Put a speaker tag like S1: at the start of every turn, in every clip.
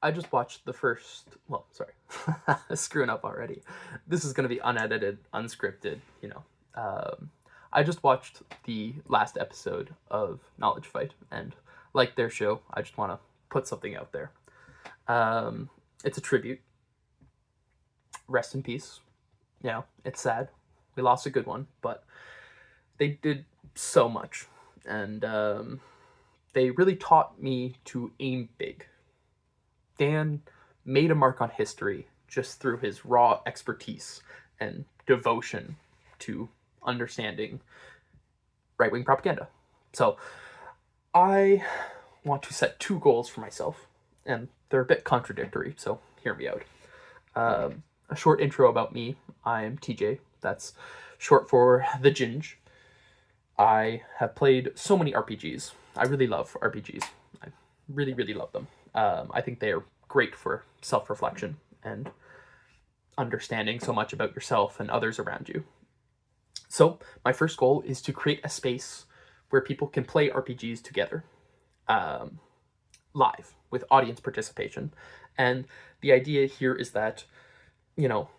S1: I just watched the first, well, sorry, screwing up already. This is going to be unedited, unscripted, you know. I just watched the last episode of Knowledge Fight, and like their show, I just want to put something out there. It's a tribute. Rest in peace. You know, it's sad. We lost a good one, but they did so much, and they really taught me to aim big. Dan made a mark on history just through his raw expertise and devotion to understanding right wing propaganda. So I want to set two goals for myself, and they're a bit contradictory, so hear me out. A short intro about me. I'm TJ. That's short for The Ginge. I have played so many RPGs. I really love RPGs. I really, really love them. I think they are great for self-reflection and understanding so much about yourself and others around you. So my first goal is to create a space where people can play RPGs together, live, with audience participation. And the idea here is that, you know,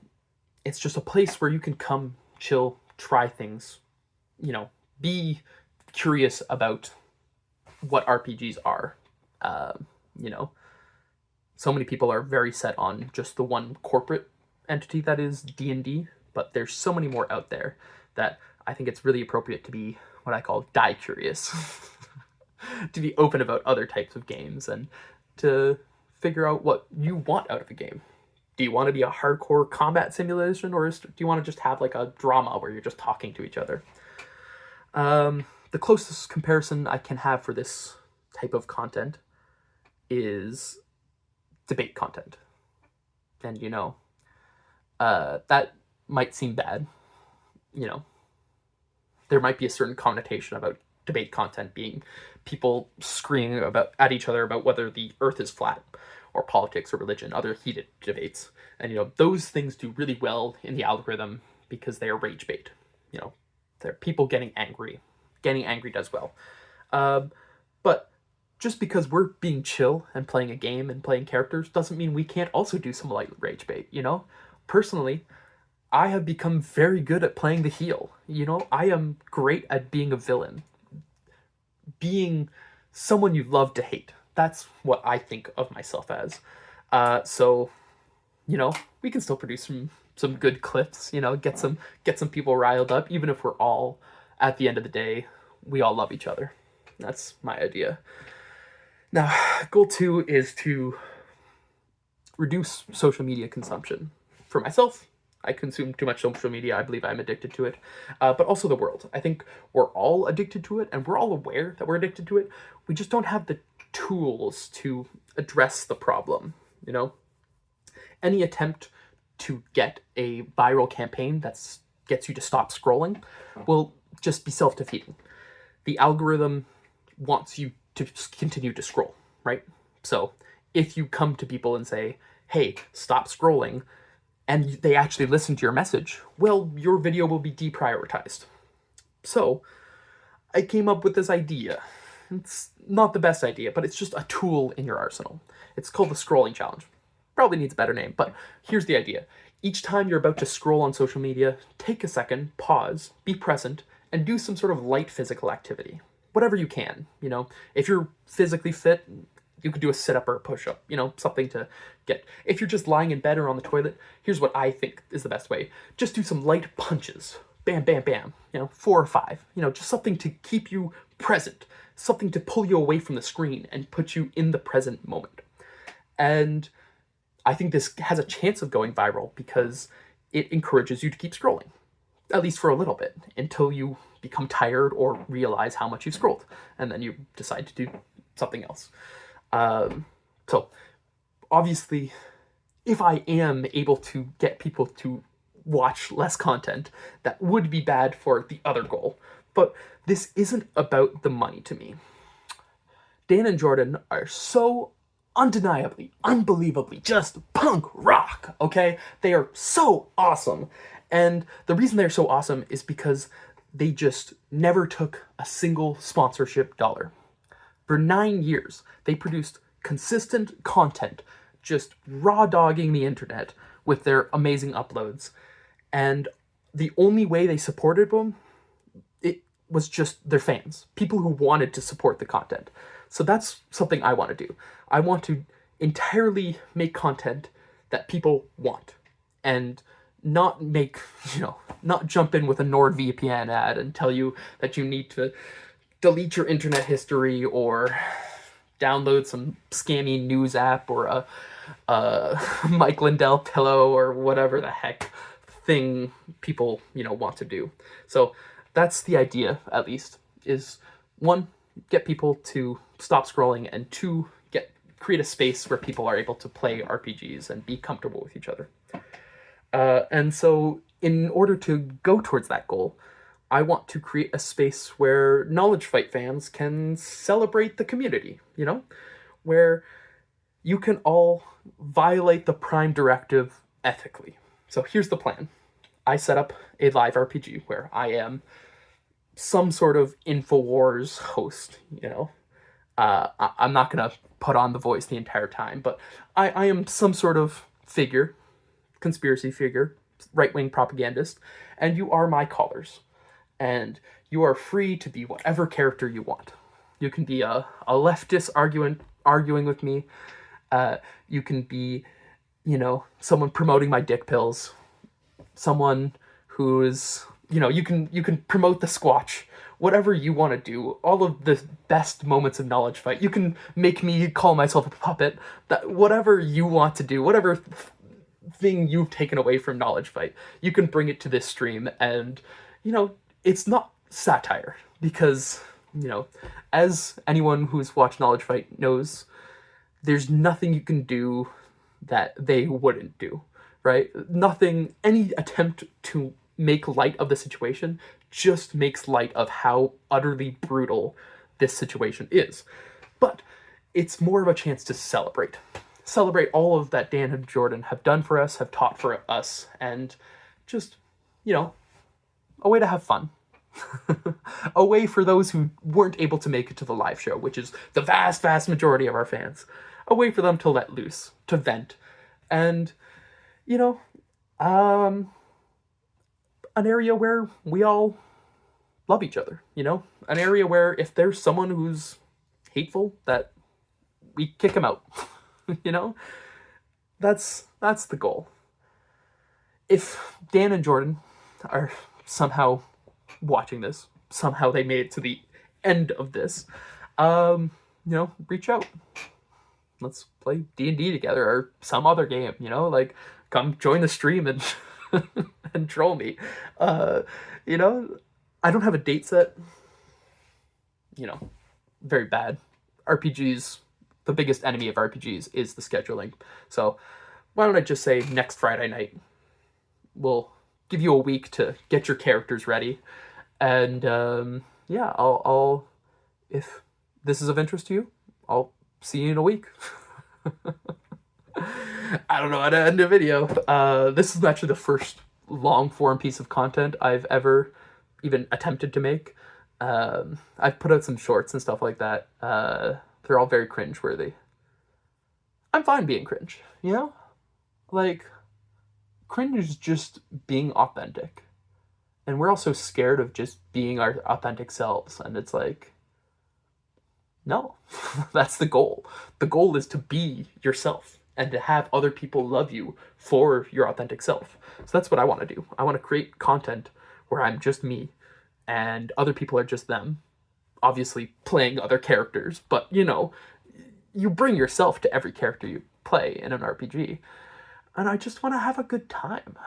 S1: it's just a place where you can come, chill, try things, you know, be curious about what RPGs are. You know, so many people are very set on just the one corporate entity that is D&D, but there's so many more out there that I think it's really appropriate to be what I call die curious, to be open about other types of games and to figure out what you want out of a game. Do you want to be a hardcore combat simulation, or do you want to just have like a drama where you're just talking to each other? The closest comparison I can have for this type of content is debate content. And, you know, that might seem bad. You know, there might be a certain connotation about debate content being people screaming at each other about whether the earth is flat, or politics or religion, other heated debates. And, you know, those things do really well in the algorithm because they are rage bait. You know, they're people getting angry. Getting angry does well. But just because we're being chill and playing a game and playing characters doesn't mean we can't also do some light rage bait, you know? Personally, I have become very good at playing the heel. You know, I am great at being a villain. Being someone you love to hate. That's what I think of myself as. So, you know, we can still produce some good clips, you know, get some people riled up, even if we're all, at the end of the day, we all love each other. That's my idea. Now, goal 2 is to reduce social media consumption. For myself, I consume too much social media. I believe I'm addicted to it. But also the world. I think we're all addicted to it, and we're all aware that we're addicted to it. We just don't have the tools to address the problem, you know? Any attempt to get a viral campaign that gets you to stop scrolling will just be self-defeating. The algorithm wants you to continue to scroll, right? So if you come to people and say, hey, stop scrolling, and they actually listen to your message, well, your video will be deprioritized. So I came up with this idea. It's not the best idea, but it's just a tool in your arsenal. It's called the scrolling challenge. Probably needs a better name, but here's the idea. Each time you're about to scroll on social media, take a second, pause, be present, and do some sort of light physical activity. Whatever you can, you know. If you're physically fit, you could do a sit-up or a push-up, you know, something to get. If you're just lying in bed or on the toilet, here's what I think is the best way. Just do some light punches. Bam, bam, bam. You know, 4 or 5. You know, just something to keep you present. Something to pull you away from the screen and put you in the present moment. And I think this has a chance of going viral because it encourages you to keep scrolling. At least for a little bit, until you become tired or realize how much you've scrolled. And then you decide to do something else. So, obviously, if I am able to get people to watch less content, that would be bad for the other goal. But this isn't about the money to me. Dan and Jordan are so undeniably, unbelievably just punk rock, okay? They are so awesome. And the reason they're so awesome is because they just never took a single sponsorship dollar. For 9 years, they produced consistent content just raw dogging the internet with their amazing uploads. And the only way they supported them, it was just their fans, people who wanted to support the content. So that's something I want to do. I want to entirely make content that people want, and not make, not jump in with a NordVPN ad and tell you that you need to delete your internet history or download some scammy news app or a Mike Lindell pillow or whatever the heck thing people, want to do. So that's the idea, at least, is one, get people to stop scrolling, and two, create a space where people are able to play RPGs and be comfortable with each other. And so in order to go towards that goal, I want to create a space where Knowledge Fight fans can celebrate the community, where you can all violate the Prime Directive ethically. So here's the plan. I set up a live RPG where I am some sort of InfoWars host, I'm not going to put on the voice the entire time, but I am some sort of figure, conspiracy figure, right-wing propagandist, and you are my callers. And you are free to be whatever character you want. You can be a leftist arguing with me. You can be, someone promoting my dick pills. Someone who's, you can promote the Squatch. Whatever you want to do, all of the best moments of Knowledge Fight. You can make me call myself a puppet. That whatever you want to do, whatever thing you've taken away from Knowledge Fight, you can bring it to this stream. And, it's not satire, because, as anyone who's watched Knowledge Fight knows, there's nothing you can do that they wouldn't do, right? Nothing, any attempt to make light of the situation just makes light of how utterly brutal this situation is. But it's more of a chance to celebrate all of that Dan and Jordan have done for us, have taught for us, and just, a way to have fun. A way for those who weren't able to make it to the live show, which is the vast, vast majority of our fans. A way for them to let loose, to vent. And, an area where we all love each other, An area where if there's someone who's hateful, that we kick him out, That's the goal. If Dan and Jordan are somehow watching this, somehow they made it to the end of this, reach out. Let's play D&D together or some other game, come join the stream and and troll me. I don't have a date set. Very bad. RPGs, the biggest enemy of RPGs is the scheduling. So why don't I just say next Friday night? We'll give you a week to get your characters ready. And I'll if this is of interest to you, I'll see you in a week. I don't know how to end a video. This is actually the first long form piece of content I've ever even attempted to make. I've put out some shorts and stuff like that. They're all very cringe-worthy. I'm fine being cringe, cringe is just being authentic. And we're also scared of just being our authentic selves. And it's no, that's the goal. The goal is to be yourself and to have other people love you for your authentic self. So that's what I want to do. I want to create content where I'm just me and other people are just them. Obviously playing other characters, but you bring yourself to every character you play in an RPG. And I just want to have a good time.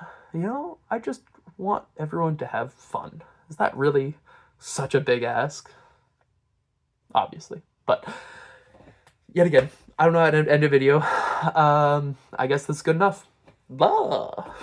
S1: I just want everyone to have fun. Is that really such a big ask? Obviously. But yet again, I don't know how to end a video. I guess that's good enough. Blah.